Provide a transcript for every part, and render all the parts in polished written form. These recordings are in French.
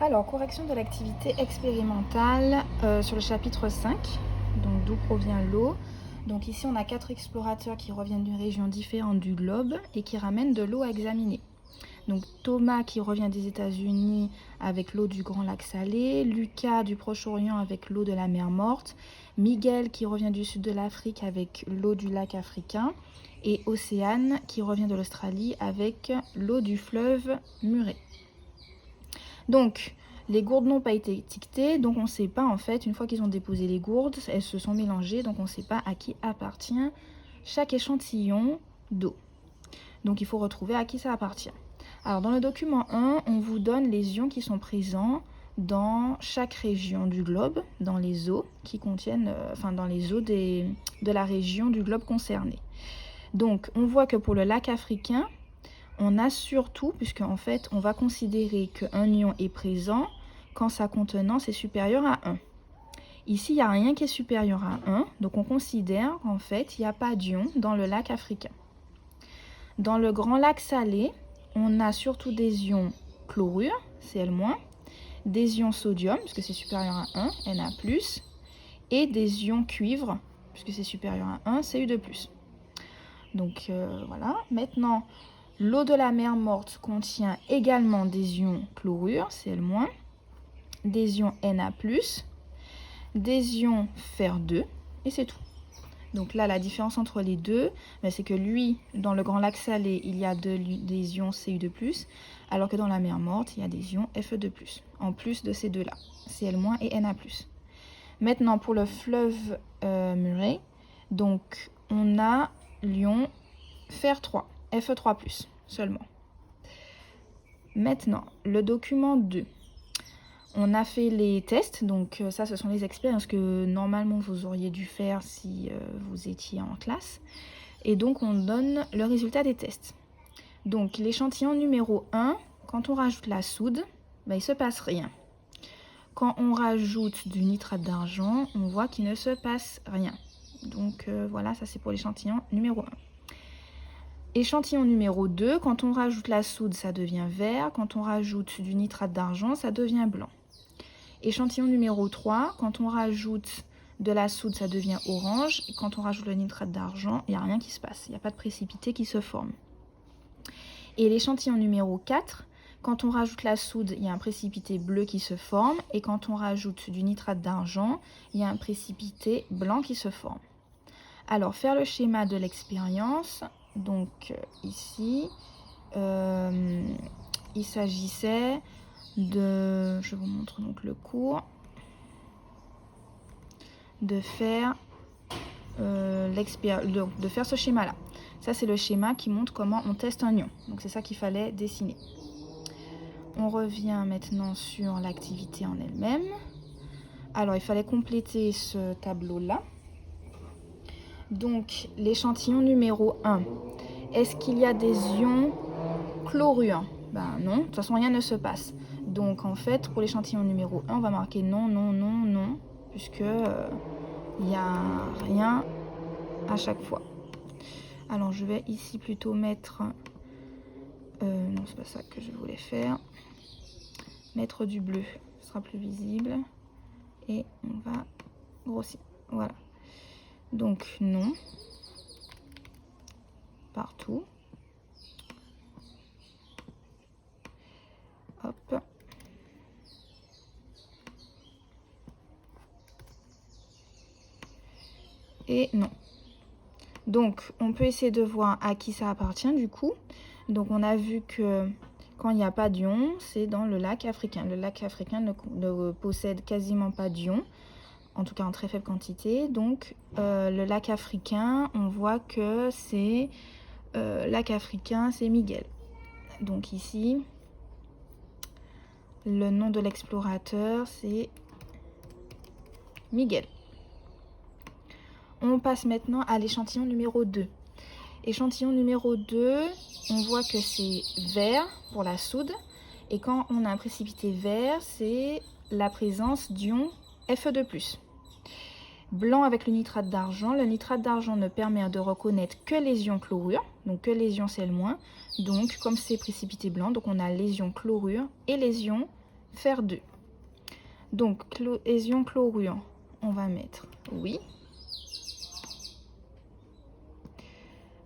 Alors, correction de l'activité expérimentale sur le chapitre 5, donc d'où provient l'eau. Donc ici, on a 4 explorateurs qui reviennent d'une région différente du globe et qui ramènent de l'eau à examiner. Donc Thomas qui revient des États-Unis avec l'eau du Grand Lac Salé, Lucas du Proche-Orient avec l'eau de la mer Morte, Miguel qui revient du sud de l'Afrique avec l'eau du lac africain et Océane qui revient de l'Australie avec l'eau du fleuve Murray. Donc, les gourdes n'ont pas été étiquetées, donc on ne sait pas en fait, une fois qu'ils ont déposé les gourdes, elles se sont mélangées, donc on ne sait pas à qui appartient chaque échantillon d'eau. Donc il faut retrouver à qui ça appartient. Alors dans le document 1, on vous donne les ions qui sont présents dans chaque région du globe, dans les eaux qui contiennent, dans les eaux de la région du globe concernée. Donc on voit que pour le lac africain, on a surtout, puisque en fait on va considérer qu'un ion est présent quand sa contenance est supérieure à 1. Ici, il n'y a rien qui est supérieur à 1, donc on considère qu'en fait il n'y a pas d'ion dans le lac africain. Dans le Grand Lac Salé, on a surtout des ions chlorure, Cl-, des ions sodium, puisque c'est supérieur à 1, Na+, et des ions cuivre, puisque c'est supérieur à 1, Cu2+. Donc voilà, maintenant, l'eau de la mer Morte contient également des ions chlorure, Cl-, des ions Na+, des ions fer2, et c'est tout. Donc là, la différence entre les deux, c'est que lui, dans le Grand Lac Salé, il y a des ions Cu2+, alors que dans la mer Morte, il y a des ions Fe2+, en plus de ces deux-là, Cl- et Na+. Maintenant, pour le fleuve Murray, donc on a l'ion Fer3, Fe3+, seulement. Maintenant, le document 2. On a fait les tests, donc ça ce sont les expériences que normalement vous auriez dû faire si vous étiez en classe. Et donc on donne le résultat des tests. Donc l'échantillon numéro 1, quand on rajoute la soude, il ne se passe rien. Quand on rajoute du nitrate d'argent, on voit qu'il ne se passe rien. Donc voilà, ça c'est pour l'échantillon numéro 1. Échantillon numéro 2, quand on rajoute la soude, ça devient vert. Quand on rajoute du nitrate d'argent, ça devient blanc. Échantillon numéro 3, quand on rajoute de la soude, ça devient orange. Et quand on rajoute le nitrate d'argent, il n'y a rien qui se passe. Il n'y a pas de précipité qui se forme. Et l'échantillon numéro 4, quand on rajoute la soude, il y a un précipité bleu qui se forme. Et quand on rajoute du nitrate d'argent, il y a un précipité blanc qui se forme. Alors, faire le schéma de l'expérience. Donc ici, il s'agissait de, je vous montre donc le cours, de faire ce schéma-là. Ça, c'est le schéma qui montre comment on teste un ion. Donc, c'est ça qu'il fallait dessiner. On revient maintenant sur l'activité en elle-même. Alors, il fallait compléter ce tableau-là. Donc, l'échantillon numéro 1. Est-ce qu'il y a des ions chlorure? Non, de toute façon, rien ne se passe. Donc, en fait, pour l'échantillon numéro 1, on va marquer non, non, non, non, puisque il n'y a rien à chaque fois. Alors, je vais ici plutôt mettre... non, c'est pas ça que je voulais faire. Mettre du bleu, ce sera plus visible. Et on va grossir. Voilà. Donc, non. Partout. Hop. Et non. Donc, on peut essayer de voir à qui ça appartient du coup. Donc, on a vu que quand il n'y a pas d'ion, c'est dans le lac africain. Le lac africain ne possède quasiment pas d'ion, en tout cas en très faible quantité. Donc, le lac africain, on voit que c'est lac africain, c'est Miguel. Donc ici, le nom de l'explorateur, c'est Miguel. On passe maintenant à l'échantillon numéro 2. Échantillon numéro 2, on voit que c'est vert pour la soude. Et quand on a un précipité vert, c'est la présence d'ion Fe2+. Blanc avec le nitrate d'argent. Le nitrate d'argent ne permet de reconnaître que les ions chlorure, donc que les ions Cl-. Donc, comme c'est précipité blanc, donc on a les ions chlorure et les ions fer 2. Donc, ion chlorure, on va mettre oui.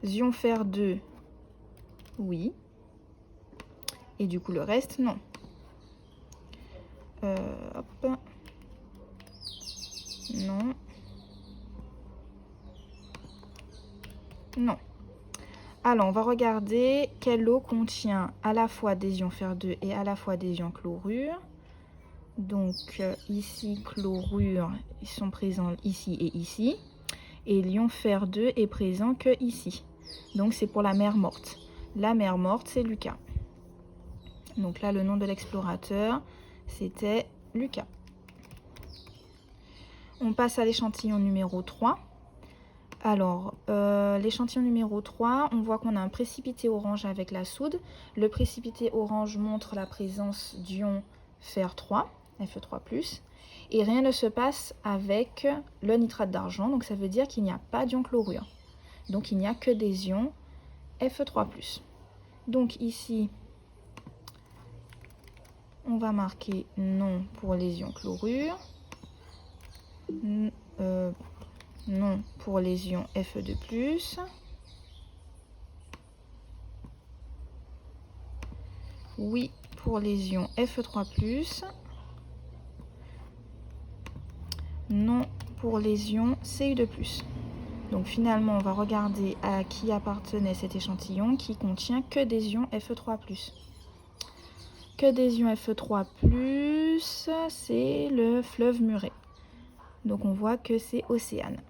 Ion fer 2, oui. Et du coup, le reste, non. Hop. Non. Non. Alors, on va regarder quelle eau contient à la fois des ions fer 2 et à la fois des ions chlorure. Donc, ici, chlorure, ils sont présents ici et ici. Et l'ion fer 2 est présent que ici. Donc, c'est pour la mer morte. La mer morte, c'est Lucas. Donc là, le nom de l'explorateur, c'était Lucas. On passe à l'échantillon numéro 3. Alors, l'échantillon numéro 3, on voit qu'on a un précipité orange avec la soude. Le précipité orange montre la présence d'ion fer 3, Fe3+. Et rien ne se passe avec le nitrate d'argent. Donc ça veut dire qu'il n'y a pas d'ion chlorure. Donc il n'y a que des ions Fe3+. Donc ici, on va marquer non pour les ions chlorure. Non pour les ions Fe2+. Oui pour les ions Fe3+. Non pour les ions Cu2+. Donc finalement, on va regarder à qui appartenait cet échantillon qui contient que des ions Fe3+. Que des ions Fe3+, c'est le fleuve Murray. Donc on voit que c'est Océane.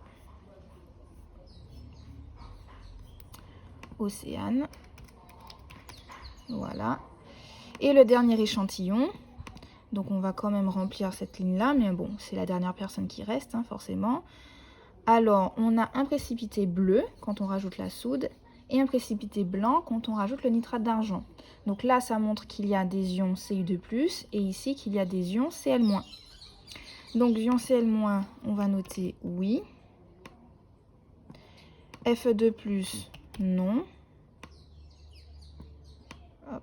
Océane. Voilà. Et le dernier échantillon. Donc on va quand même remplir cette ligne-là, mais bon, c'est la dernière personne qui reste, hein, forcément. Alors, on a un précipité bleu quand on rajoute la soude et un précipité blanc quand on rajoute le nitrate d'argent. Donc là, ça montre qu'il y a des ions Cu2+, et ici qu'il y a des ions Cl-. Donc, ion Cl-, on va noter oui. Fe2+, non. Hop.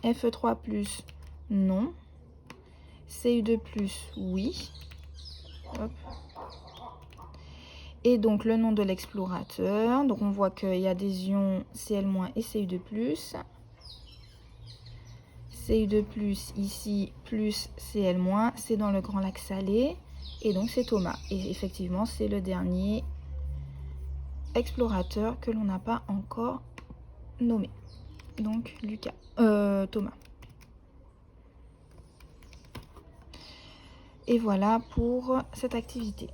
Fe3+, non. Cu2+, oui. Hop. Et donc le nom de l'explorateur. Donc on voit qu'il y a des ions Cl- et Cu2+. Cu2+ ici plus Cl-, c'est dans le Grand Lac Salé. Et donc c'est Thomas. Et effectivement, c'est le dernier explorateur que l'on n'a pas encore nommé. Donc Thomas. Et voilà pour cette activité.